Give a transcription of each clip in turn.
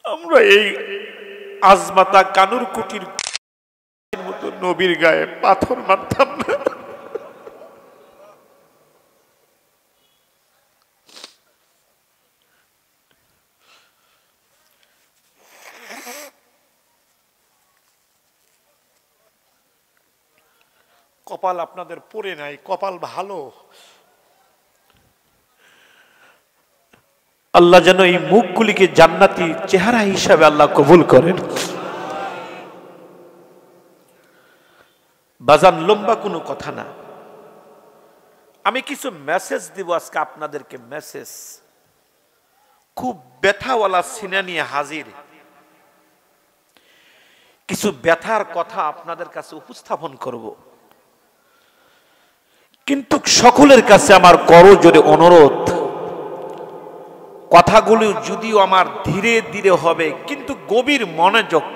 আমরা এই আজমাতা কানুর কুটির মতো নবীর গায়ে পাথর মারতাম না। কপাল আপনাদের পড়ে নাই, কপাল ভালো। আল্লাহ যেন এই মুখগুলিকে জান্নাতি চেহারা হিসাবে আল্লাহ কবুল করেন। বাজান লম্বা কোনো কথা না, আমি কিছু মেসেজ দিব আজকে আপনাদেরকে। মেসেজ খুব ব্যথাওয়ালা সিনা নিয়ে হাজির। কিছু ব্যথার কথা আপনাদের কাছে উপস্থাপন করব, কিন্তু সকলের কাছে আমার করজোড়ে অনুরোধ, কথাগুলো যদিও আমার ধীরে ধীরে হবে কিন্তু গভীর মনোযোগ।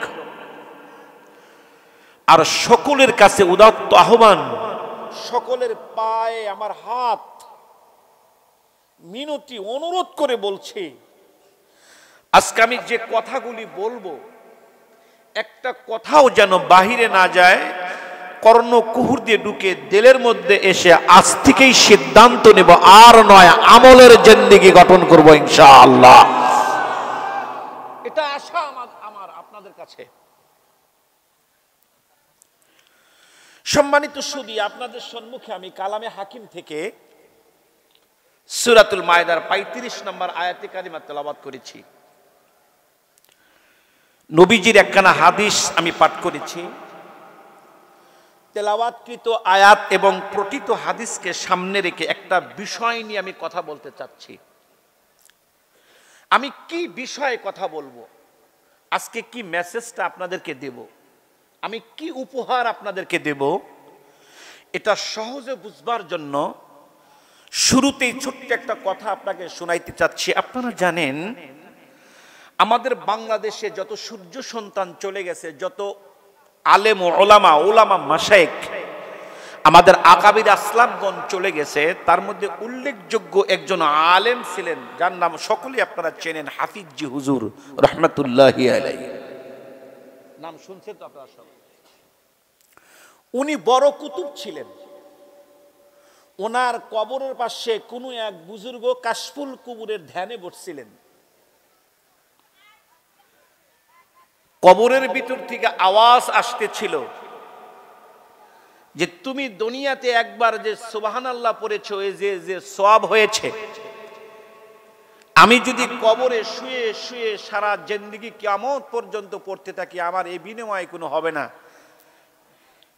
আর সকলের কাছে উদাত্ত আহ্বান, সকলের পায়ে আমার হাত, মিনতি অনুরোধ করে বলছি, আজকে আমি যে কথাগুলি বলবো একটা কথাও যেন বাহিরে না যায়, কর্ণকুহুর দিয়ে ঢুকে দিলের মধ্যে এসে আজ থেকেই সিদ্ধান্ত নেব, আর নয় আমলের জিন্দেগি গঠন করব ইনশাআল্লাহ। এটা আশা আমার আপনাদের কাছে। সম্মানিত সুধী, আপনাদের সম্মুখে আমি কালামে হাকিম থেকে সূরাতুল মায়েদার 35 নম্বর আয়াতে কারিমা তেলাওয়াত করেছি। নবীজির একখানা হাদিস আমি পাঠ করেছি। তেলাওয়াতকৃত আয়াত এবং প্রকৃত হাদিসকে সামনে রেখে একটা বিষয় নিয়ে আমি কথা বলতে চাচ্ছি। আমি কি বিষয়ে কথা বলবো, আজকে কি মেসেজটা আপনাদেরকে দেব, আমি কি উপহার আপনাদেরকে দেব, এটা সহজে বুঝবার জন্য শুরুতেই ছোট্ট একটা কথা আপনাকে শোনাইতে চাচ্ছি। আপনারা জানেন আমাদের বাংলাদেশে যত সূর্য সন্তান চলে গেছে, যত আলেম ওলামা মাশায়েখ, আমাদের আকাবির আসলামগণ চলে গেছে, তার মধ্যে উল্লেখযোগ্য একজন আলেম ছিলেন যার নাম সকলেই আপনারা চেনেন, হাফিজ জি হুজুর রহমাতুল্লাহি আলাইহি। নাম শুনছেন তো আপনারা সবাই। উনি বড় কুতুব ছিলেন। ওনার কবরের পাশে কোনো এক বুজুর্গ কাশফুল কুবুরের ধ্যানে বসছিলেন। কবরের ভিতর থেকে আওয়াজ আসতেছিল যে তুমি দুনিয়াতে একবার যে সুবহানাল্লাহ পড়েছো, এই যে সওয়াব হয়েছে, আমি যদি কবরে শুয়ে শুয়ে সারা জিন্দেগি কিয়ামত পর্যন্ত পড়তে থাকি, আমার এই বিনিময় কোনো হবে না।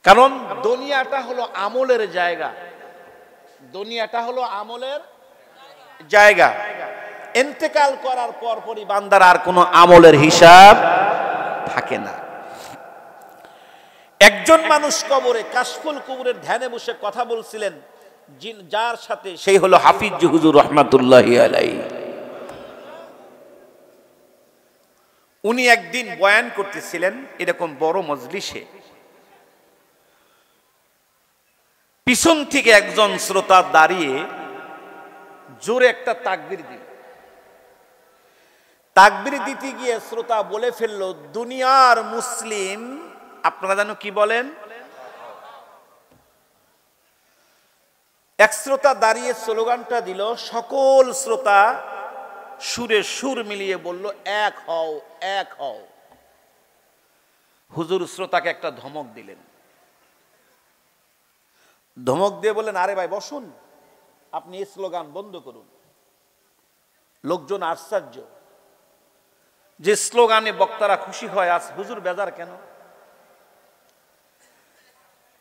কারণ দুনিয়াটা হলো আমলের জায়গা, দুনিয়াটা হলো আমলের জায়গা। ইন্তেকাল করার পরপরই বান্দার আর কোনো আমলের হিসাব থাকে না। একজন মানুষ কবরে কাশফুল কুবুরের ধ্যানে বসে কথা বলছিলেন, যার সাথে সেই হলো হাফিজ জি হুজুর রহমাতুল্লাহি আলাইহি। উনি একদিন বয়ান করতেছিলেন এরকম বড় মজলিসে, পিছন থেকে একজন শ্রোতা দাঁড়িয়ে জোরে একটা তাকবীর দিল। তাকবীর দিতে গিয়ে শ্রোতা বলে ফেলল, দুনিয়ার মুসলিম, আপনারা জানো কি বলেন? এক শ্রোতা দাঁড়িয়ে স্লোগানটা দিল, সকল শ্রোতা সুরে সুর মিলিয়ে বলল, এক হও, এক হও। হুজুর শ্রোতাকে একটা ধমক দিলেন। ধমক দিয়ে বললেন, আরে ভাই বসুন, আপনি এই স্লোগান বন্ধ করুন। লোকজন আশ্চর্য যে স্লোগানে বক্তারা খুশি হয়, আজ হুজুর বেজার কেন?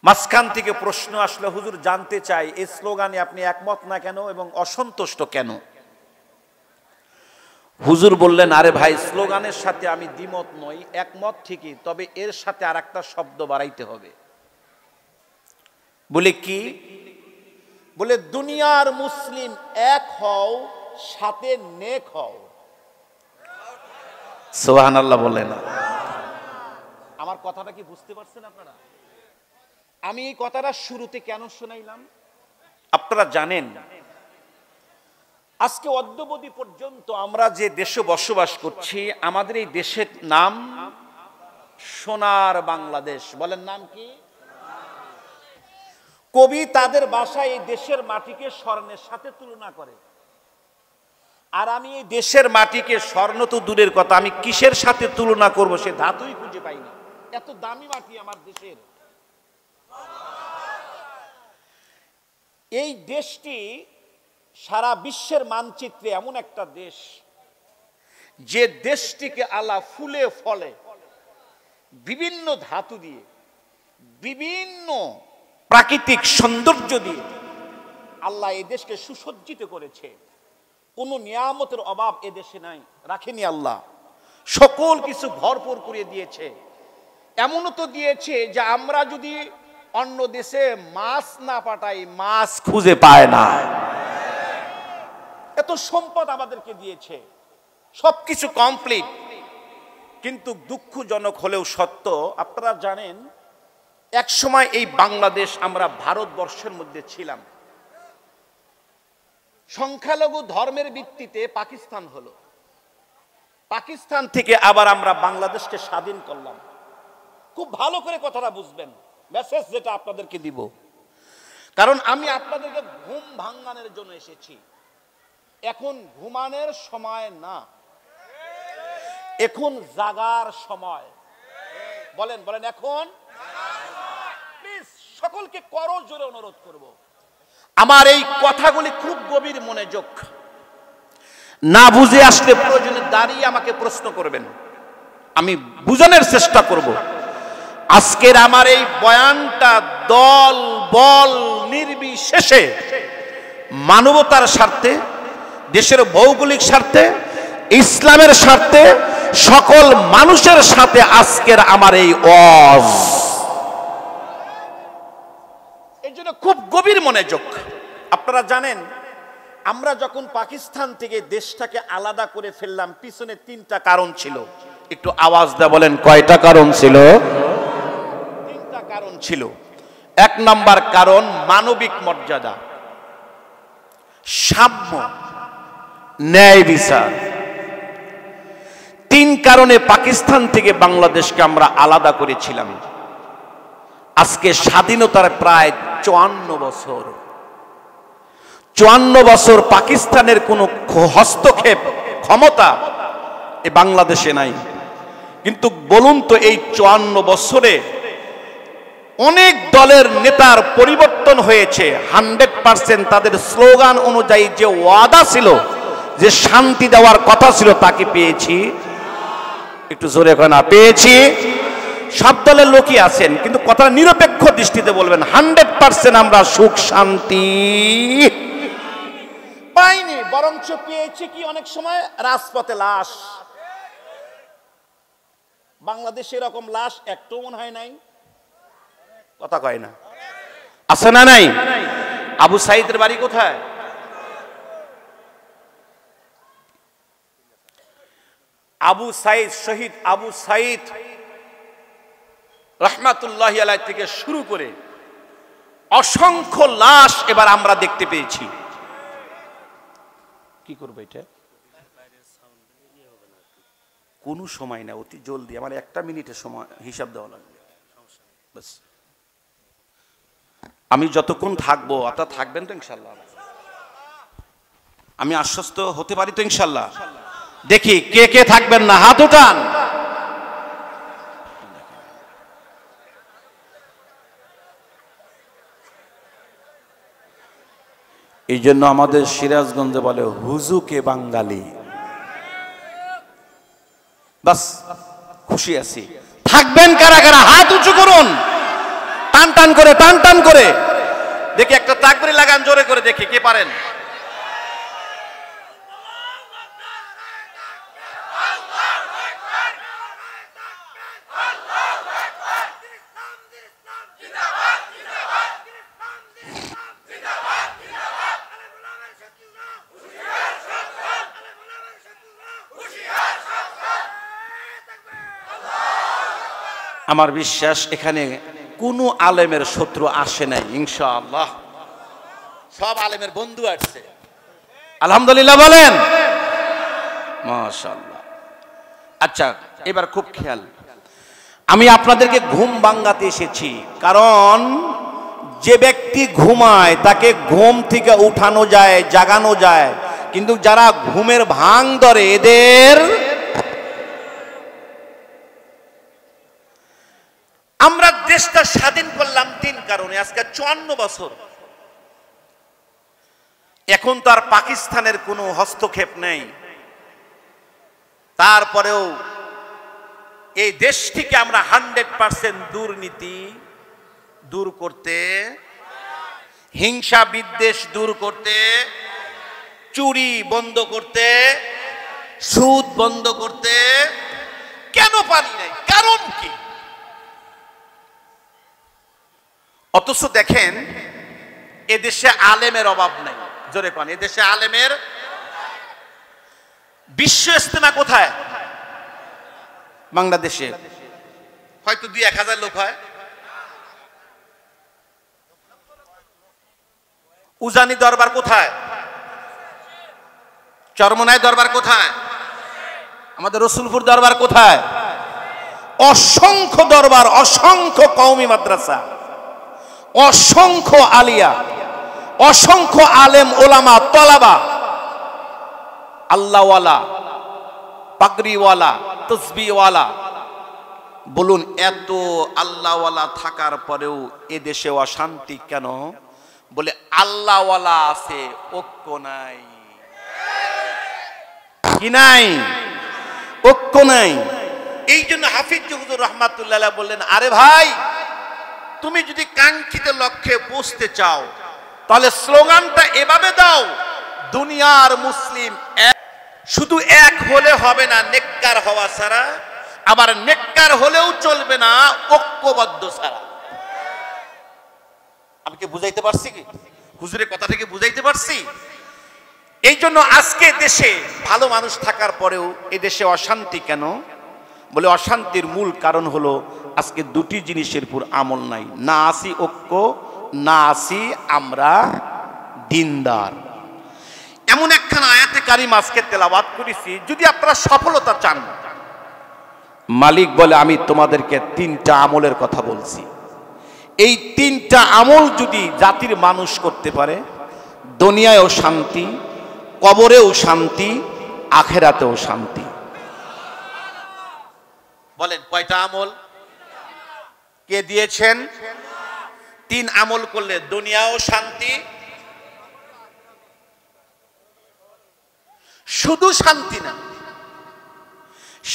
মাঝখান থেকে প্রশ্ন আসলো, হুজুর জানতে চাই এই স্লোগানে আপনি একমত না কেন এবং অসন্তুষ্ট কেন? হুজুর বললেন, আরে ভাই, স্লোগানের সাথে আমি দ্বিমত নই, একমত ঠিকই, তবে এর সাথে আর একটা শব্দ বাড়াইতে হবে। বলে কি? বলে দুনিয়ার মুসলিম এক হও, সাথে নেক হও। সুবহানাল্লাহ বলেন। আমার কথাটা কি বুঝতে পারছেন আপনারা? আমি এই কথাটা শুরুতে কেন শোনাইলাম? আপনারা জানেন আজকে অদ্যাবধি পর্যন্ত আমরা যে দেশে বসবাস করছি, আমাদের এই দেশের নাম সোনার বাংলাদেশ। বলেন নাম কি? কবি তাদের ভাষায় এই দেশের মাটিকে স্বর্ণের সাথে তুলনা করে। আর আমি এই দেশের মাটিকে স্বর্ণ তো দূরের কথা, আমি কিসের সাথে তুলনা করব সে ধাতুই খুঁজে পাই না। এত দামি মাটি আমার দেশের। এই দেশটি সারা বিশ্বের মানচিত্রে এমন একটা দেশ, যে দেশটিকে আল্লাহ ফুলে ফলে বিভিন্ন ধাতু দিয়ে, বিভিন্ন প্রাকৃতিক সৌন্দর্য দিয়ে আল্লাহ এই দেশকে সুসজ্জিত করেছে। কোনো নিয়ামতের অভাব এ দেশে নাই, রাখেনি আল্লাহ। সকল কিছু ভরপুর করে দিয়েছে। এমনও তো দিয়েছে যে আমরা যদি অন্য দেশে মাছ না পাঠাই, মাছ খুঁজে পায় না। এত সম্পদ আমাদেরকে দিয়েছে, সবকিছু কমপ্লিট। কিন্তু দুঃখজনক হলেও সত্য, আপনারা জানেন এক সময় এই বাংলাদেশ আমরা ভারতবর্ষের মধ্যে ছিলাম। সংখ্যালঘু ধর্মের ভিত্তিতে পাকিস্তান হলো। পাকিস্তান থেকে আবার আমরা বাংলাদেশকে স্বাধীন করলাম। খুব ভালো করে কথাটা বুঝবেন, মেসেজ যেটা আপনাদেরকে দিব। কারণ আমি আপনাদেরকে ঘুম ভাঙানোর জন্য এসেছি। এখন ঘুমানোর সময় না, এখন জাগার সময়। বলেন বলেন এখন প্লিজ সকলকে করো জোরে অনুরোধ করব, আমার এই কথাগুলি খুব গভীর মনোযোগ। না বুঝে আসলে প্রয়োজনে দাঁড়িয়ে আমাকে প্রশ্ন করবেন, আমি বুঝানোর চেষ্টা করব। আজকের আমার এই বয়ানটা দল বল নির্বিশেষে মানবতার স্বার্থে, দেশের ভৌগোলিক স্বার্থে, ইসলামের স্বার্থে, সকল মানুষের সাথে আজকের আমার এই ওয়াজ। এই জন্য খুব গভীর মনোযোগ। আপনারা জানেন আমরা যখন পাকিস্তান থেকে দেশটাকে আলাদা করে ফেললাম, পিছনে তিনটা কারণ ছিল। একটু আওয়াজ দেয়া বলেন, কয়টা কারণ ছিল? তিনটা কারণ ছিল। এক নাম্বার কারণ মানবিক মর্যাদা, সাম্য, ন্যায় বিচার। তিন কারণে পাকিস্তান থেকে বাংলাদেশকে আমরা আলাদা করেছিলাম। আজকে স্বাধীনতার প্রায় 54 বছর। 54 বছর পাকিস্তানের কোনো হস্তক্ষেপ ক্ষমতা এ বাংলাদেশে নাই। কিন্তু বলুন তো, এই 54 বছরে অনেক দলের নেতার পরিবর্তন হয়েছে। 100% তাদের স্লোগান অনুযায়ী যে ওয়াদা ছিল, যে শান্তি দেওয়ার কথা ছিল, তাকে পেয়েছি। একটু জোরে কয় না পেয়েছি। সব দলের লোকই আছেন, কিন্তু কথা নিরপেক্ষ দৃষ্টিতে বলবেন, 100% আমরা সুখ শান্তি পাইনি, বরঞ্চ পেয়েছি কি অনেক সময় রাজপথে লাশ। বাংলাদেশে এরকম লাশ একটাও মনে হয় নাই। কথা কয় না, আছে না নাই? আবু সাইদের বাড়ি কোথায়? আবু সাইদ, শহীদ আবু সাইদ রহমাতুল্লাহি আলাইহি থেকে শুরু করে অসংখ্য লাশ এবার আমরা দেখতে পেয়েছি। কি করবো এটা? কোনো সময় না, অতি জলদি, আমার 1 মিনিটের সময় হিসাব দেওয়া লাগবে। আমি যতক্ষণ থাকবো আপনারা থাকবেন তো ইনশাল্লাহ? আমি আশ্বস্ত হতে পারি তো ইনশাল্লাহ? দেখি কে কে থাকবেন না, হাত উঠান। এই জন্য আমাদের সিরাজগঞ্জে বলে হুজুকে বাঙালি। বাস, খুশি আছি। থাকবেন কারা কারা? হাত উঁচু করুন, টান টান করে, টান টান করে দেখি। একটা তাকবীর লাগান জোরে করে, দেখি কে পারেন। আমার বিশ্বাস এখানে কোনো আলেমের শত্রু আসে নাই ইনশাআল্লাহ। সব আলেমের বন্ধু আসছে। আলহামদুলিল্লাহ বলেন, মাশাআল্লাহ। আচ্ছা, এবার খুব খেয়াল, আমি আপনাদেরকে ঘুম ভাঙাতে এসেছি, কারণ যে ব্যক্তি ঘুমায় তাকে ঘুম থেকে উঠানো যায়, জাগানো যায়, কিন্তু যারা ঘুমের ভাঙ ধরে এদের, আমরা দেশটা স্বাধীন করলাম 3 কারণে, আজকে 54 বছর। এখন তো আর পাকিস্তানের কোনো হস্তক্ষেপ নেই, তারপরেও এই দেশ থেকে আমরা 100% দুর্নীতি দূর করতে, হিংসা বিদ্বেষ দূর করতে, চুরি বন্ধ করতে, সুদ বন্ধ করতে কেন পারি নাই? কারণ কি? অথচ দেখেন এদেশে আলেমের অভাব নাই। জোরে কোন, এদেশে আলেমের, বিশ্ব ইজতেমা কোথায়? বাংলাদেশে হয়তো 2-1000 লোক হয়। উজানি দরবার কোথায়? চরমনাই দরবার কোথায়? আমাদের রসুলপুর দরবার কোথায়? অসংখ্য দরবার, অসংখ্য কওমি মাদ্রাসা, অসংখ্য আলিয়া, অসংখ্য আলেম ওলামা তলাবা, আল্লাহওয়ালা, পাগড়িওয়ালা, তসবিওয়ালা। বলুন, এত আল্লাহওয়ালা থাকার পরেও এদেশে অশান্তি কেন? বলে আল্লাহওয়ালা আছে, ঐক্য নাই। কি নাই? ঐক্য নাই। এই জন্য হাফিজ হুজুর রহমাতুল্লাহ আলাইহি বললেন, আরে ভাই, তুমি যদি কাঙ্ক্ষিত লক্ষ্যে পৌঁছতে চাও তাহলে স্লোগানটা এভাবে দাও, দুনিয়ার মুসলিম এক। শুধু এক হলে হবে না, নেককার হওয়া ছাড়া, আবার নেককার হলেও চলবে না ঐক্যবদ্ধ ছাড়া। আমি কি বুঝাইতে পারছি? কি হুজুরের কথা থেকে বুঝাইতে পারছি? এই জন্য আজকে দেশে ভালো মানুষ থাকার পরেও এই দেশে অশান্তি কেন? বলে অশান্তির মূল কারণ হলো আজকে দুটি জিনিসের উপর আমল নাই, না আসি ঐক্য, না আসি আমরা দিনদার। এমন একখানা আয়াতে কারিম আজকে তেলাওয়াত করেছি, যদি আপনারা সফলতা চান, মালিক বলে আমি তোমাদেরকে 3টা আমলের কথা বলছি। এই 3টা আমল যদি জাতির মানুষ করতে পারে, দুনিয়ায়ও শান্তি, কবরেও শান্তি, আখেরাতেও শান্তি। বলেন কয়টা আমল কে দিয়েছেন? 3 আমল করলে দুনিয়াও শান্তি, শুধু শান্তি না,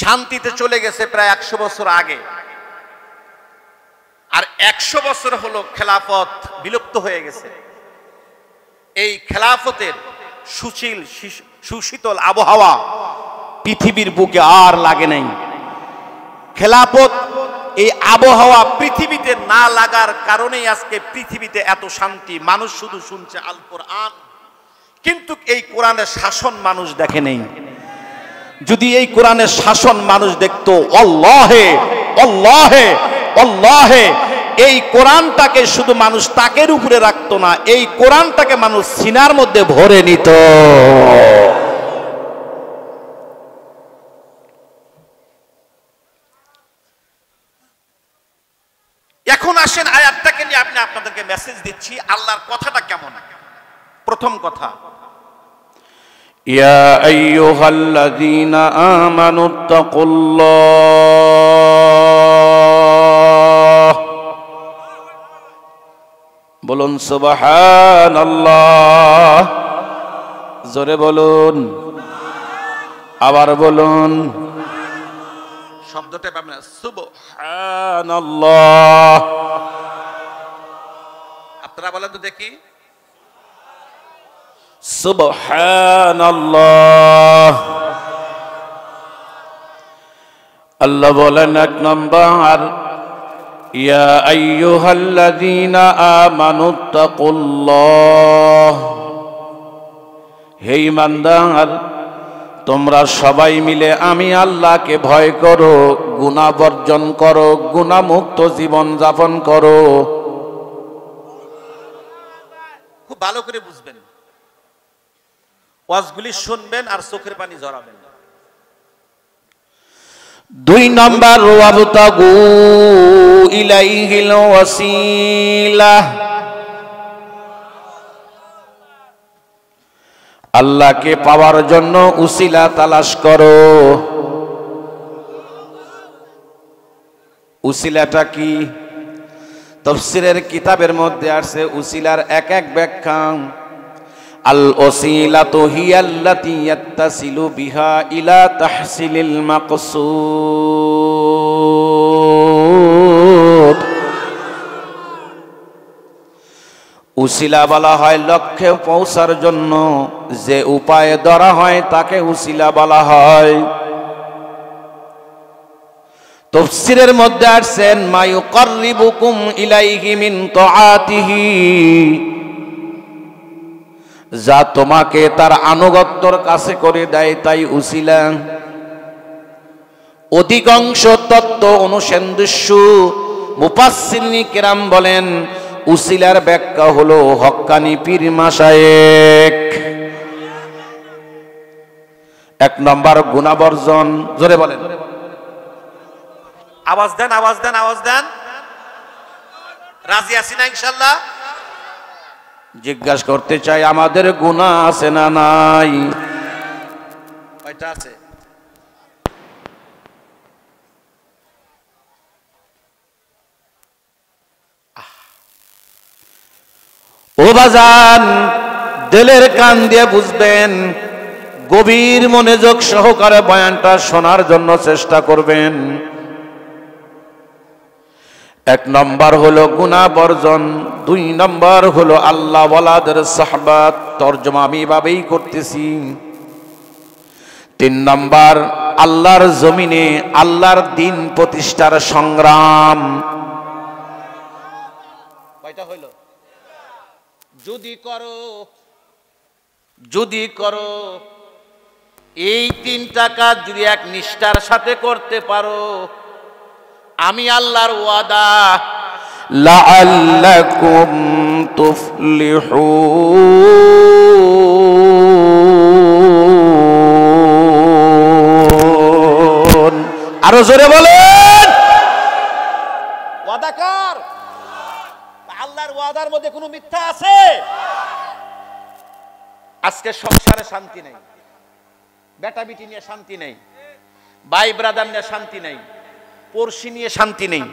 শান্তিতে চলে গেছে প্রায় 100 বছর আগে, আর 100 বছর হলো খেলাফত বিলুপ্ত হয়ে গেছে। এই খেলাফতের সুশীতল আবহাওয়া পৃথিবীর বুকে আর লাগে নাই। খেলাফত এই আবহাওয়া পৃথিবীতে না লাগার কারণেই আজকে পৃথিবীতে এত শান্তি। মানুষ শুধু শুনছে আল কোরআন, কিন্তু এই কোরআনের শাসন মানুষ দেখে নেই। যদি এই কোরআনের শাসন মানুষ দেখতো, আল্লাহে আল্লাহে আল্লাহে, এই কোরআনটাকে শুধু মানুষ তাকের উপরে রাখতো না, এই কোরআনটাকে মানুষ সিনার মধ্যে ভরে নিত। এখন আসেন আয়াতটাকে নিয়ে আপনি আপনাদেরকে মেসেজ দিচ্ছি, আল্লাহর কথাটা কেমন। প্রথম কথা, ইয়া আইয়ুহাল্লাযীনা আমানুত্তাকুল্লাহ, বলুন সুবহানাল্লাহ, জোরে বলুন, আবার বলুন, শব্দটা পাবেন সুবহানাল্লাহ। আপনারা বলেন তো দেখি, সুবহানাল্লাহ। আল্লাহ বলেন 1 নম্বর, ইয়া আইয়ুহাল্লাযীনা আমানুত্তাকুল্লাহ, হে ঈমানদার, তোমরা সবাই মিলে আমি আল্লাহকে ভয় করো, গুনাহ বর্জন করো, গুনাহমুক্ত জীবন যাপন করো। খুব ভালো করে বুঝবেন, ওয়াজগুলি শুনবেন আর চোখের পানি ঝরাবেন। 2 নম্বর ওয়াবতাগু ইলাইহিল ওয়াসিলা, আল্লাহকে পাওয়ার জন্য উসিলা তালাশ করো। উসিলাটা কি? তাফসীরের কিতাবের মধ্যে আছে উসিলার এক এক ব্যাখ্যা। আল ওসিলাতু হিয়াল্লাতী ইয়াত্তাসিলু বিহা ইলা তাহসিলিল মাকসুদ। উসিলা বলা হয় লক্ষ্যে পৌঁছার জন্য যে উপায় ধরা হয় তাকে উসিলা বলা হয়। তাফসীরের মধ্যে আসছেন মা ইউকাররিবুকুম ইলাইহি মিন তাআতিহি, যা তোমাকে তার আনুগত্যর কাছে করে দেয় তাই উসিলা। অধিকাংশ তত্ত্ব অনুসন্ধিৎসু মুফাসসিরিন কিরাম বলেন উসিলার ব্যাখ্যা হলো হক্কানি পীর মাশায়েখ। 1 নম্বর গুনাহবর্জন, জোরে বলেন, আওয়াজ দেন, আওয়াজ দেন, আওয়াজ দেন। রাজি আছি না ইনশাআল্লাহ? জিজ্ঞাসা করতে চাই আমাদের গুনাহ আছে না নাই? কয়টা আছে? ও বাজান, দিলের কান দিয়ে বুঝবেন, গভীর মনোযোগ সহকারে বয়ানটা শোনার জন্য চেষ্টা করবেন। 1 নম্বর হলো গুনাহ বর্জন, 2 নম্বর হলো আল্লাহ ওয়ালাদের সাহবাত, তরজমা আমি এভাবেই করতেছি। 3 নম্বর আল্লাহর জমিনে আল্লাহর দ্বীন প্রতিষ্ঠার সংগ্রাম। কয়টা হইল? যদি করো, যদি করো এই 3টা কাজ যদি এক নিষ্ঠার সাথে করতে পারো, আমি আল্লাহর ওয়াদা লাআল্লাকুম তুফলিহুন। আরো জোরে বলেন। ওয়াদা কার? আল্লাহর ওয়াদার মধ্যে কোনো মিথ্যা আছে? আজকে সংসারে শান্তি নেই, বেটা বিটি নিয়ে শান্তি নেই, ভাই ব্রাদার নিয়ে শান্তি নেই, পড়শি নিয়ে শান্তি নেই,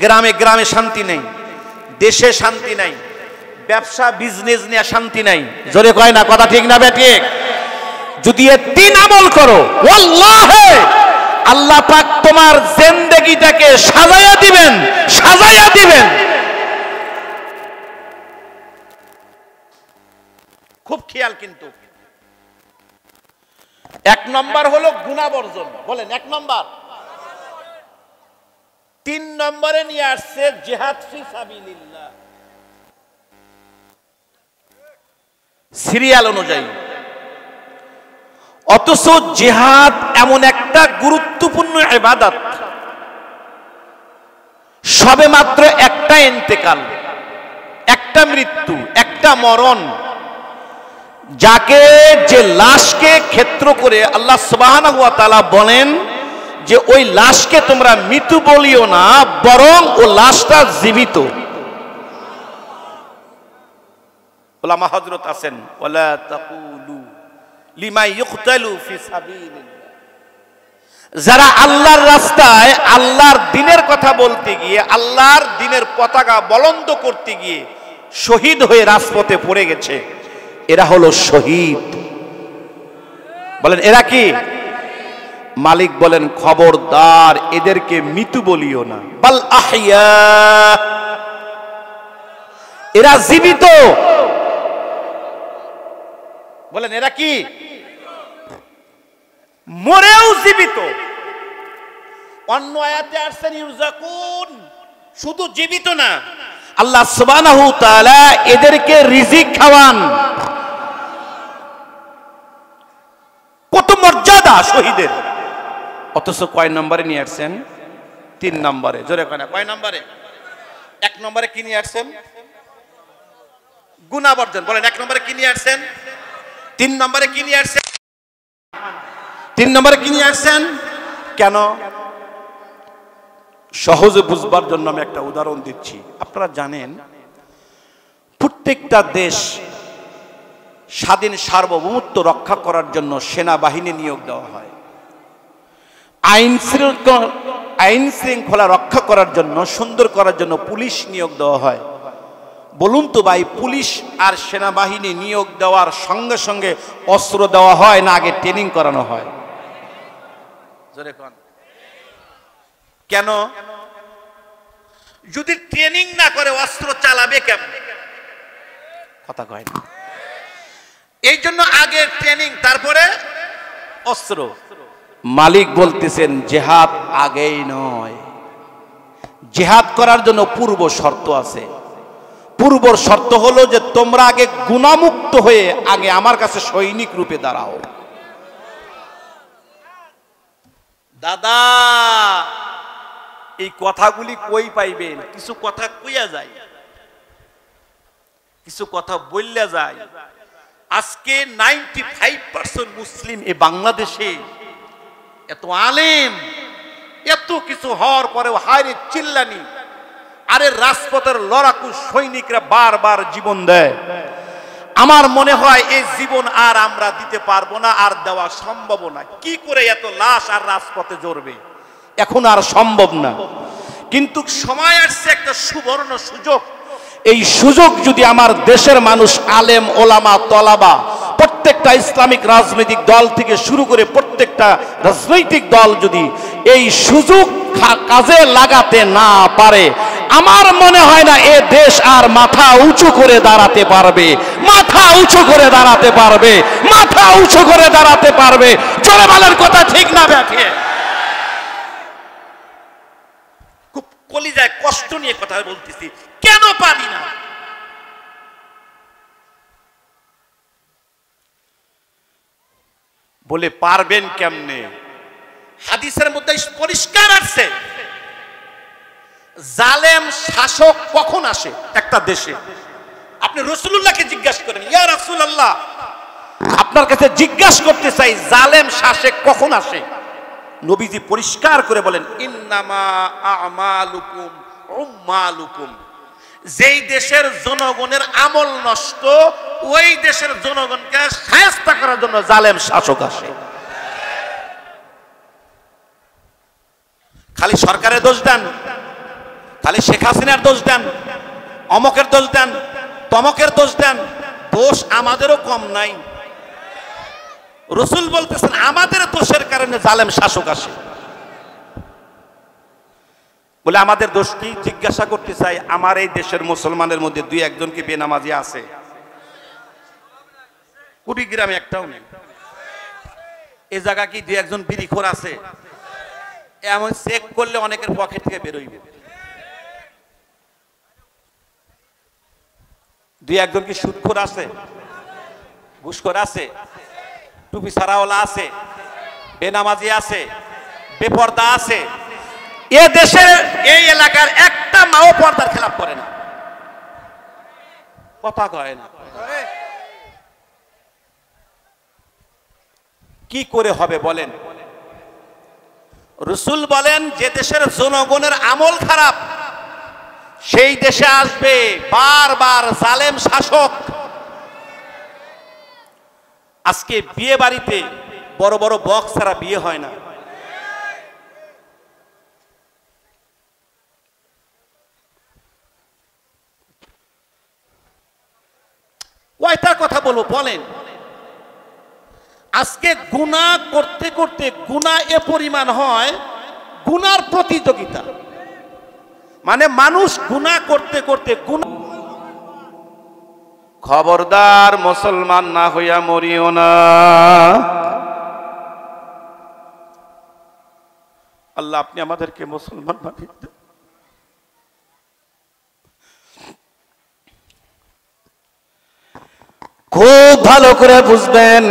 গ্রামে গ্রামে শান্তি নেই, দেশে শান্তি নাই, ব্যবসা বিজনেস নিয়ে শান্তি নাই। জোরে কয় না, কথা ঠিক না বেঠিক? যদি এ 3 আমল করো, ওয়াল্লাহি আল্লাহ পাক তোমার জিন্দেগিটাকে সাজায়া দিবেন, সাজায়া দিবেন। খুব খেয়াল কিন্তু। 1 নম্বর হলো গুনাহ বর্জন, বলেন 1 নম্বর। 3 নম্বরে নিয়ে আসছে জিহাদ ফি সাবিলিল্লাহ, সিরিয়াল অনুযায়ী। অথচ জিহাদ এমন একটা গুরুত্বপূর্ণ ইবাদত, সবে মাত্র একটা ইন্তেকাল, একটা মৃত্যু, একটা মরণ, যাকে যে লাশকে ক্ষেত্র করে আল্লাহ সুবহানাহু ওয়া তাআলা বলেন যে ওই লাশকে তোমরা মৃত বলিও না, বরং ও লাশটা জীবিত। উলামা হযরত আছেন ওয়ালা তাকুলু লিমা ইউকতালু ফি সাবিলিল্লাহ, যারা আল্লাহর রাস্তায় আল্লাহর দ্বীনের কথা বলতে গিয়ে, আল্লাহর দ্বীনের পতাকা বলন্দ করতে গিয়ে শহীদ হয়ে রাজপথে পড়ে গেছে, এরা হলো শহীদ। বলেন এরা কি? মালিক বলেন খবরদার এদেরকে মৃত বলিও না, বাল আহইয়া, এরা জীবিত। বলেন এরা কি? মরেও জীবিত। অন্য আয়াতে আসছেন ইউজাকুন, শুধু জীবিত না, আল্লাহ সুবহানাহু ওয়া তাআলা এদেরকে রিজিক খাওয়ান। কত মর্যাদা শহীদের! অথচ কয় নম্বরে নিয়ে আসছেন? 3 নম্বরে। জোরে কয় না, কয় নম্বরে? 1 নম্বরে কি নিয়ে আসছেন? গুনাহ বর্জন। বলেন 1 নম্বরে কি নিয়ে আসছেন? তিন নম্বরে কি নিয়ে আসছেন? তিন নম্বরে কি নিয়ে আসছেন? কেন? সহজে বুঝবার জন্য আমি একটা উদাহরণ দিচ্ছি। আপনারা জানেন প্রত্যেকটা দেশ স্বাধীন সার্বভৌমত্ব রক্ষা করার জন্য সেনাবাহিনী নিয়োগ দেওয়া হয়, আইন শৃঙ্খলা রক্ষা করার জন্য, সুন্দর করার জন্য পুলিশ নিয়োগ দেওয়া হয়। বলুন তো ভাই, পুলিশ আর সেনাবাহিনী নিয়োগ দেওয়ার সঙ্গে সঙ্গে অস্ত্র দেওয়া হয় না আগে ট্রেনিং করানো হয়? কেন? যদি ট্রেনিং না করে অস্ত্র চালাবে কেমন? কথা কয় না। এই জন্য আগে ট্রেনিং, তারপরে অস্ত্র। মালিক বলতেছেন জিহাদ আগেই নয়, জিহাদ করার জন্য পূর্ব শর্ত আছে। পূর্ব শর্ত হলো যে তোমরা আগে গুনাহমুক্ত হয়ে আগে আমার কাছে সৈনিক রূপে দাঁড়াও। দাদা এই কথাগুলি কই পাইবেন? কিছু কথা কইয়া যায়, কিছু কথা বললে যায়। আজকে 95% মুসলিম এই বাংলাদেশে, এত আলেম, এত কিছু হওয়ার পরেও হায়রে চিল্লানি। আরে রাজপথের লড়াকু সৈনিকরা বারবার জীবন দেয়। আমার মনে হয় এই জীবন আর আমরা দিতে পারবো না, আর দেওয়া সম্ভব না। কি করে এত লাশ আর রাজপথে জড়বে? এখন আর সম্ভব না। কিন্তু সময় আসছে একটা সুবর্ণ সুযোগ। এই সুযোগ যদি আমার দেশের মানুষ, আলেম ওলামা তলাবা, প্রত্যেকটা ইসলামিক রাজনৈতিক দল থেকে শুরু করে প্রত্যেকটা রাজনৈতিক দল যদি এই সুযোগ কাজে লাগাতে না পারে, আমার মনে হয় না এ দেশ আর মাথা উঁচু করে দাঁড়াতে পারবে। মাথা উঁচু করে দাঁড়াতে পারবে, মাথা উঁচু করে দাঁড়াতে পারবে। জোরে বলেন কথা ঠিক না ব্যাঠিয়ে? খুব কলিজায় কষ্ট নিয়ে কথা বলতেছি, কেন পারি না? বলে পারবেন কেমনে? হাদিসের মধ্যে পরিষ্কার আছে, জালেম শাসক কখন আসে একটা দেশে? আপনি রাসূলুল্লাহকে জিজ্ঞাসা করেন, ইয়া রাসূলুল্লাহ, আপনার কাছে জিজ্ঞাসা করতে চাই, জালেম শাসক কখন আসে? নবীজি পরিষ্কার করে বলেন, ইন্নামা আমালুকুম উম্মালুকুম। যেই দেশের জনগণের আমল নষ্ট, ওই দেশের জনগণকে শায়েস্তা করার জন্য জালেম শাসক আসে। খালি সরকারের দোষ দেন, খালি শেখ হাসিনার দোষ দেন, অমকের দোষ দেন, তমকের দোষ দেন, দোষ আমাদেরও কম নাই। রাসূল বলতেছেন আমাদের দোষের কারণে জালেম শাসক আসে। বলে আমাদের দোষ কি? জিজ্ঞাসা করতে চাই, আমার এই দেশের মুসলমানের মধ্যে দুই একজন কি বেনামাজি আছে? কুড়িগ্রামে একটাও নেই। এ জায়গা কি দুই একজন বিড়িখোর আছে? এমন চেক করলে অনেকের পকেট থেকে বেরোইবে। দুই একজন কি সুদখোর আছে? ঘুষখোর আছে? টুপি ছাড়াওয়ালা আছে? বেনামাজি আছে? বেপর্দা আছে? এ দেশের এই এলাকার একটা মাও পর্দার খেলাপ করে না, কথা কয় না। কি করে হবে বলেন? রাসূল বলেন যে দেশের জনগণের আমল খারাপ, সেই দেশে আসবে বারবার জালেম শাসক। আজকে বিয়ে বাড়িতে বড় বড় বক্স ছাড়া বিয়ে হয় না। কয়টার কথা বলবো বলেন? আজকে গুনাহ করতে করতে গুনাহ এ পরিমাণ হয়, গুনার প্রতিযোগিতা। মানে মানুষ গুনাহ করতে করতে গুনাহ। খবরদার মুসলমান না হইয়া মরিও না। আল্লাহ আপনি আমাদেরকে মুসলমান বানিয়ে দেন। খুব ভালো করে বুঝবেন,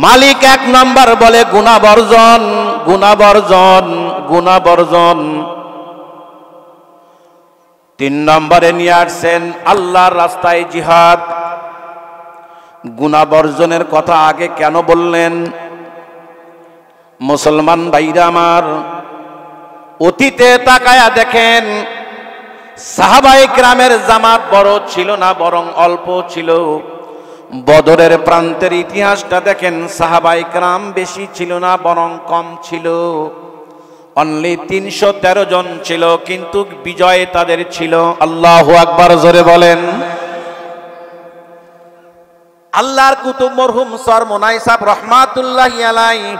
মালিক এক নাম্বার বলে গুনাহ বর্জন, গুনাহ বর্জন, গুনাহ বর্জন। তিন নম্বরে নিয়ে আসছেন আল্লাহর রাস্তায় জিহাদ। গুনাহ বর্জনের কথা আগে কেন বললেন? মুসলমান ভাইরা আমার, অতীতে তাকায়া দেখেন সাহাবায়ে কেরামের জামাত বড় ছিল না, বরং অল্প ছিল। বদরের প্রান্তের ইতিহাসটা দেখেন, সাহাবায়ে কেরাম বেশি ছিল না, বরং কম ছিল। অনলি 313 জন ছিল, কিন্তু বিজয় তাদের ছিল। আল্লাহু আকবার, জোরে বলেন। আল্লাহর কুতুব মরহুম সরমোনাই সাহেব রহমাতুল্লাহি আলাইহি,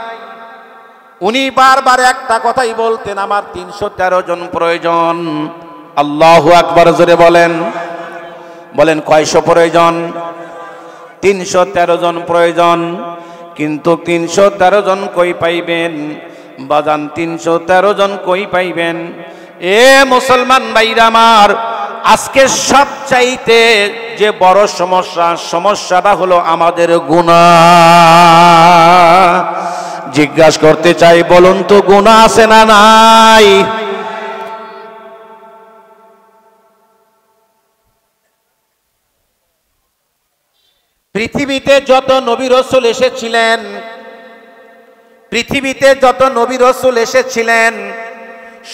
উনি বারবার একটা কথাই বলতেন, আমার 313 জন প্রয়োজন। আল্লাহু আকবার, জোরে বলেন। বলেন কয়শো প্রয়োজন? 313 জন প্রয়োজন। কিন্তু 313 জন কই পাইবেন বাজান? 313 জন কই পাইবেন? এ মুসলমান ভাইরা আমার, আজকে সবচাইতে যে বড় সমস্যাটা হলো আমাদের গুনাহ। জিজ্ঞাসা করতে চাই, বলুন তো গুনাহ আছে না নাই? পৃথিবীতে যত নবী রাসূল এসেছিলেন, পৃথিবীতে যত নবী রাসূল এসেছিলেন,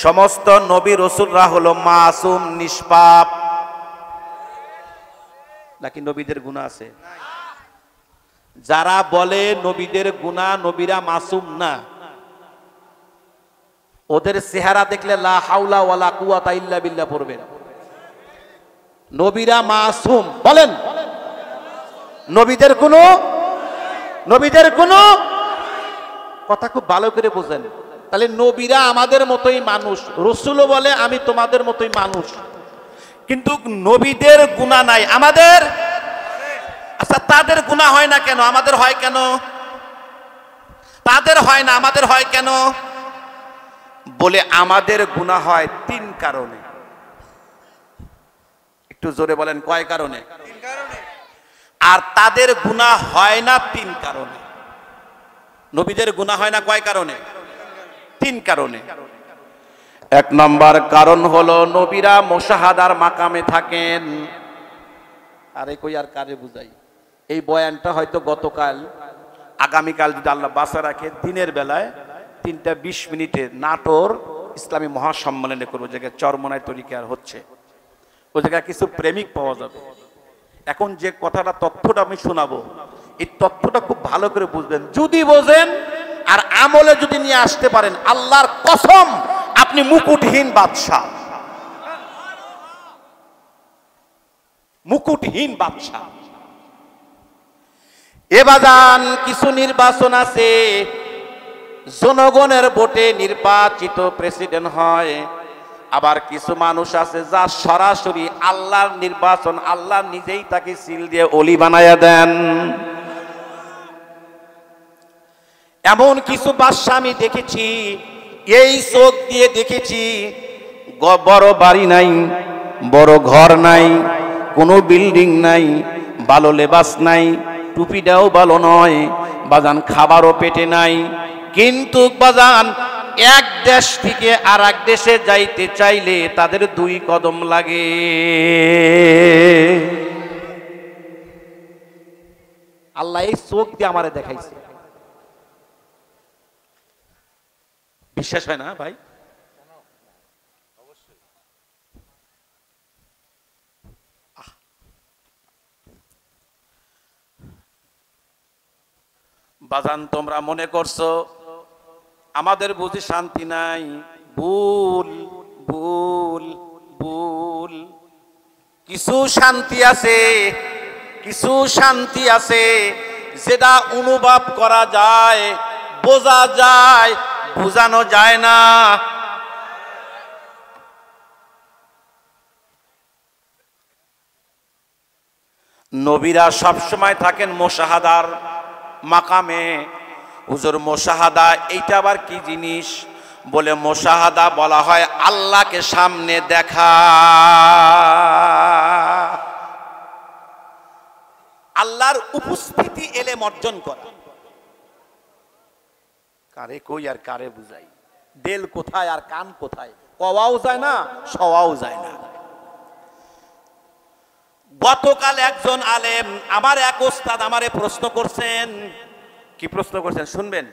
সমস্ত নবী রাসূলরা হলো মাসুম, নিষ্পাপ। নাকি নবীদের গুনাহ আছে? যারা বলে নবীদের গুনাহ, নবীরা মাসুম না, ওদের চেহারা দেখলে লা হাওলা ওয়ালা কুওয়াতা ইল্লা বিল্লাহ পড়বেন। নবীরা মাসুম বলেন, নবীদের কোনো কথা খুব ভালো করে বোঝেন। তাহলে নবীরা আমাদের মতোই মানুষ, রাসূলও বলে আমি তোমাদের মতোই মানুষ, কিন্তু নবীদের গুনাহ নাই, আমাদের। আচ্ছা, তাদের গুনাহ হয় না কেন? আমাদের হয় কেন? তাদের হয় না, আমাদের হয় কেন? বলে আমাদের গুনাহ হয় 3 কারণে। একটু জোরে বলেন, কয় কারণে? 3 কারণে। আর তাদের গুনাহ হয় না 3 কারণে। নবীদের গুনাহ হয় না কয় কারণে? 3 কারণে। 1 নম্বর কারণ হলো নবীরা মুশাহাদার মাকামে থাকেন। আরে কই আর কারে বুঝাই? এই বয়ানটা হয়তো গতকাল, আগামীকাল যদি আল্লাহ বাঁচা রাখে, দিনের বেলায় 3:20 নাটোর ইসলামী মহাসম্মেলনে করবো, জায়গায় চরমনায় তরিকার হচ্ছে, ওই জায়গায় কিছু প্রেমিক পাওয়া যাবে। এখন যে কথাটা, তথ্যটা আমি শোনাবো, এই তথ্যটা খুব ভালো করে বুঝবেন। যদি বোঝেন আর আমলে যদি নিয়ে আসতে পারেন, আল্লাহর কসম আপনি মুকুটহীন বাদশা, মুকুটহীন বাদশা। এবাজান কিছু নির্বাচন আছে, জনগণের ভোটে নির্বাচিত প্রেসিডেন্ট হয়। আবার কিছু মানুষ আছে যা সরাসরি আল্লাহর নির্বাচন, আল্লাহ নিজেই তাকে সিল দিয়ে অলি বানায়া দেন। এমন কিছু বাদশা আমি দেখেছি, এই চোখ দিয়ে দেখেছি, বড় বাড়ি নাই, বড় ঘর নাই, কোনো বিল্ডিং নাই, ভালো লেবাস নাই, টুপিটাও ভালো নয়, বাজান খাবারও পেটে নাই, কিন্তু বাজান এক দেশ থেকে আর এক দেশে যাইতে চাইলে তাদের 2 কদম লাগে। আল্লাহ এই চোখ দিয়ে আমারে দেখাইছে। বিশ্বাস হয় না ভাই? বাজান তোমরা মনে করছো আমাদের বুঝি শান্তি নাই? ভুল ভুল ভুল। কিছু শান্তি আছে, কিছু শান্তি আছে যেটা অনুভব করা যায়, বোঝা যায়, বোঝানো যায় না। নবীরা সব সময় থাকেন মুশাহাদার মাকামে। হুজুর মুশাহাদা এইটা আবার কি জিনিস? বলে মুশাহাদা বলা হয় আল্লাহকে সামনে দেখা, আল্লাহর উপস্থিতি এলেম অর্জন করা। কারে কই আর কারে বুঝাই? দেল কোথায় আর কান কোথায়? কওয়াও যায় না, শোয়াও যায় না। গতকাল একজন আলেম আমার এক ওস্তাদ আমারে প্রশ্ন করছেন। কি প্রশ্ন করছেন শুনবেন?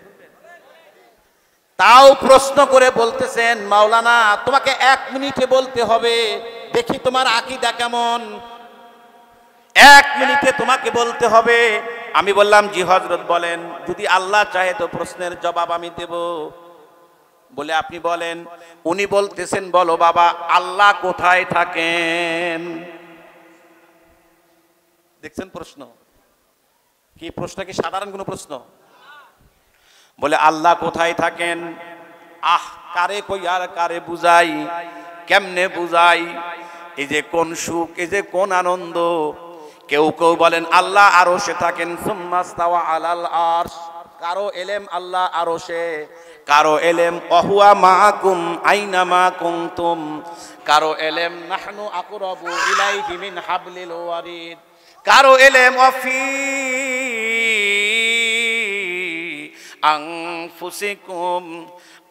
তাও প্রশ্ন করে বলতেছেন, মাওলানা তোমাকে 1 মিনিটে বলতে হবে, দেখি তোমার আকীদা কেমন, 1 মিনিটে তোমাকে বলতে হবে। আমি বললাম জি হযরত বলেন, যদি আল্লাহ চাহে তো প্রশ্নের জবাব আমি দেব। বলে আপনি বলেন। উনি বলতেছেন, বলো বাবা আল্লাহ কোথায় থাকেন? দেখছেন প্রশ্ন কি? প্রশ্ন কি সাধারণ কোনো প্রশ্ন? বলে আল্লাহ কোথায় থাকেন। কারে কই আর কারে বুঝাই, কেমনে বুঝাই? এই যে কোন সুখ, এই যে কোন আনন্দ। কেউ কেউ বলেন আল্লাহ আরশে থাকেন, সুম্মাস্তাওয়া আলাল আরশ। কারো এলেম আল্লাহ আরশে, কারো এলেম ওয়াহুয়া মাআকুম আইনামা কুনতুম, কারো এলেম নাহনু আকরাবু ইলাইহি মিন হাবলিল ওয়ারিদ, কারো এলেম ওয়াফি আনফুসিকুম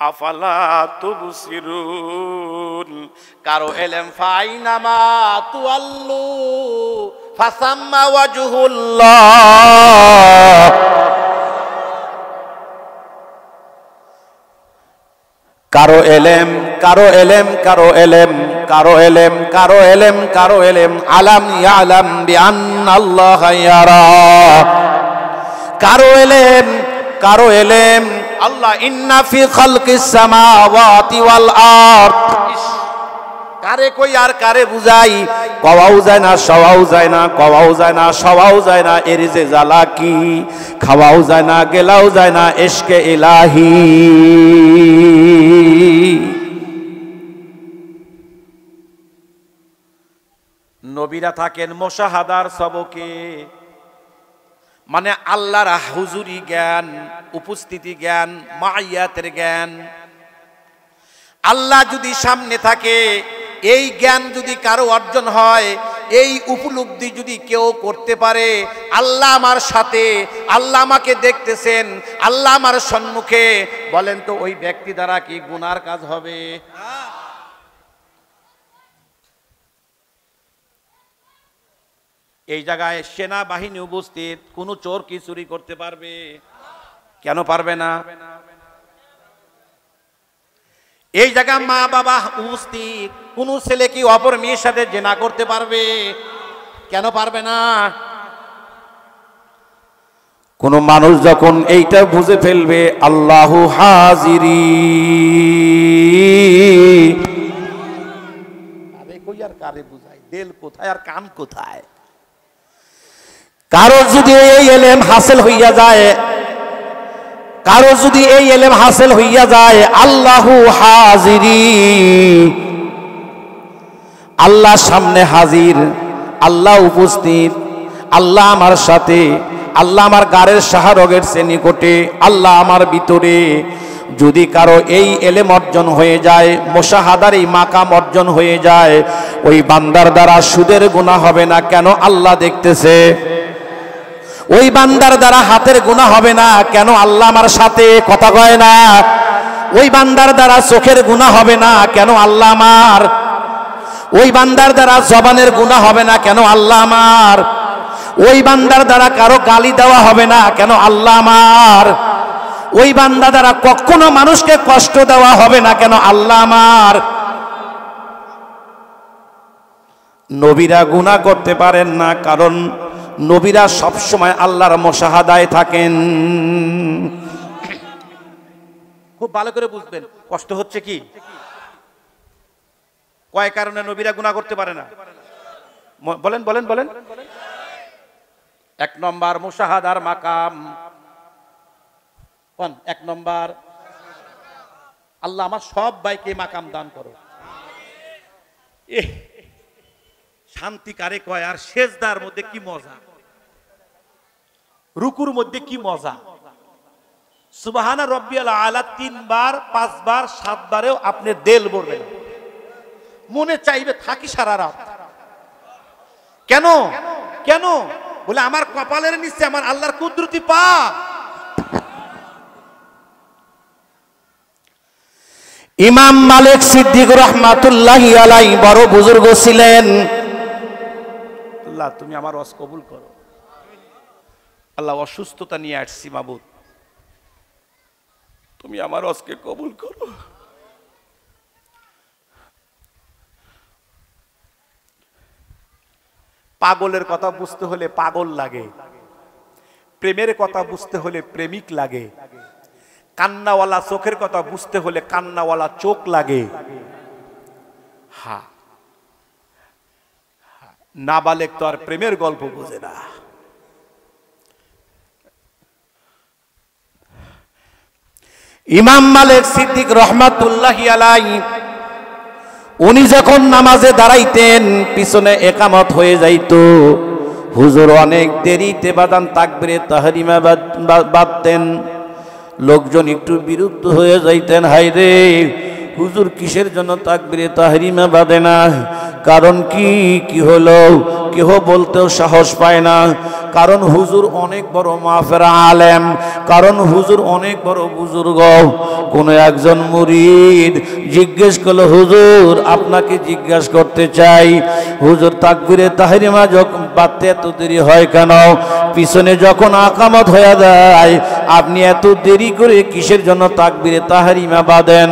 আফালা তুবসিরুন, কারো এলেম ফাইনামা তুআল্লু ফাসাম্মা ওয়াজহুল্লাহ। কারো এলেম, কারো এলেম, কারো এলেম, কারো এলেম, কারো এলেম, কারো এলেম আলাম ইয়ালাম বিআন্নাল্লাহা ইয়ারা। কারো এলেম, কারো এলেম আল্লাহ ইন্না ফি খালকিস সামাওয়াতি ওয়াল আরদ। কারে কই আর কারে বুঝাই, কওয়াও যায় না, সওয়াও যায় না, কওয়াও যায় না, সওয়াও যায় না। এর যে জ্বালা কি, খাওয়াও যায় না, গেলাও যায় না, ইশকে ইলাহি। নবীরা থাকেন মুশাহাদার সবকে, মানে আল্লাহর হুজুরি জ্ঞান, উপস্থিতি জ্ঞান, মাইয়াতের জ্ঞান। আল্লাহ যদি সামনে থাকে, এই জ্ঞান যদি কারো অর্জন হয়, এই উপলব্ধি যদি কেউ করতে পারে, আল্লাহ আমার সাথে, আল্লাহ আমাকে দেখতেছেন, আল্লাহ আমার সম্মুখে, বলেন তো ওই ব্যক্তি দ্বারা কি গুনার কাজ হবে? এই জায়গায় সেনাবাহিনী উপস্থিত, কোন চোর কি চুরি করতে পারবে? কেন পারবে না? এই জায়গায় মা বাবা উপস্থিত, কোন ছেলে কি অপর মেয়ের সাথে জেনা করতে পারবে? কেন পারবে না? কোন মানুষ যখন এইটা বুঝে ফেলবে, আল্লাহু হাজিরি। আরে কই আর কারে বুঝাই, দিল কোথায় আর কান কোথায়? কারো যদি এই ইলম হাসিল হইয়া যায়, কারো যদি এই ইলম হাসিল হইয়া যায়, আল্লাহু হাজিরি, আল্লাহ সামনে হাজির, আল্লাহ উপস্থিত, আল্লাহ আমার সাথে, আল্লাহ আমার গারের শাহরগের নিকটে, আল্লাহ আমার ভিতরে। যদি কারো এই ইলম অর্জন হয়ে যায়, মুশাহাদার এই মাকাম অর্জন হয়ে যায়, ওই বান্দার দ্বারা সুদের গুনাহ হবে না, কেন? আল্লাহ দেখতেছে। ওই বান্দার দ্বারা হাতের গুনাহ হবে না, কেন? আল্লাহ আমার সাথে, কথা কয় না। ওই বান্দার দ্বারা চোখের গুনাহ হবে না, কেন? আল্লাহ আমার। ওই বান্দার দ্বারা জবানের গুনাহ হবে না, কেন? আল্লাহ আমার। ওই বান্দার দ্বারা কারো গালি দেওয়া হবে না, কেন? আল্লাহ আমার। ওই বান্দা দ্বারা কখনো মানুষকে কষ্ট দেওয়া হবে না, কেন? আল্লাহ আমার। নবীরা গুনাহ করতে পারেন না, কারণ নবীরা সবসময় আল্লাহর মুশাহাদায় থাকেন। খুব ভালো করে বুঝবেন, কষ্ট হচ্ছে কি? কয় কারণে নবীরা গুনাহ করতে পারে না? বলেন বলেন বলেন। 1 নম্বর মুশাহাদার মাকাম। 1 নম্বর, আল্লাহ আমার সব ভাইকে মাকাম দান করো। শান্তি কারে কয়? আর সেজদার মধ্যে কি মজা, রুকুর মধ্যে কি মজা। সুবহানা রব্বিয়াল আলা 3 বার 5 বার 7 বারেও আপনি দেল বলবেন, মনে চাইবে থাকি সারা রাত। কেন? কেন? বলে আমার কপালের নিচে আমার আল্লাহর কুদরতি পা। ইমাম মালিক সিদ্দিক রহমাতুল্লাহি আলাইহি বড় বুজুর্গ ছিলেন। আল্লাহ তুমি আমার ওয়াজ কবুল করো। আল্লাহ অসুস্থতা নিয়ে আসছি মাবুদ, তুমি আমার ওয়াজকে কবুল করো। পাগলের কথা বুঝতে হলে পাগল লাগে, প্রেমের কথা বুঝতে হলে প্রেমিক লাগে, কান্নাওয়ালা চোখের কথা বুঝতে হলে কান্নাওয়ালা চোখ লাগে। হ্যাঁ, নাবালেগ তো আর প্রেমের গল্প বোঝে না। ইমাম মালিক সিদ্দিক রহমাতুল্লাহি আলাইহি উনি যখন নামাজে দাঁড়াইতেন পিছনে একামত হয়ে যাইতো, হুজুর অনেক দেরিতে বাদান তাকবীরে তাহরিমা বাঁধতেন। লোকজন একটু বিরক্ত হয়ে যাইতেন, হায় রে হুজুর কিসের জন্য তাকবীরে তাহরিমা বাঁধে না, কারণ কি হলো, কেহ বলতেও সাহস পায় না। কারণ হুজুর অনেক বড় মাফের আলেম, কারণ হুজুর অনেক বড় বুজুর্গ। কোন একজন মুরিদ জিজ্ঞেস করলো, হুজুর আপনাকে জিজ্ঞাসা করতে চাই, হুজুর তাকবীরে তাহরিমা যখন বাঁধতে এত দেরি হয় কেন? পিছনে যখন আকামত হয়ে যায় আপনি এত দেরি করে কিসের জন্য তাকবীরে তাহরিমা বাঁধেন?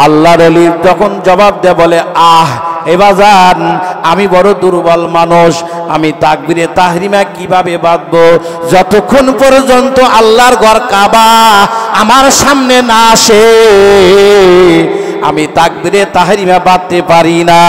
আল্লাহর ওলি তখন জবাব দেয়, বলে আহ এ বাজান, আমি বড় দুর্বল মানুষ, আমি তাকবীরে তাহরিমা কিভাবে বাঁধবো? যতক্ষণ পর্যন্ত আল্লাহর ঘর কাবা আমার সামনে না আসে আমি তাকবীরে তাহরিমা বাঁধতে পারি না।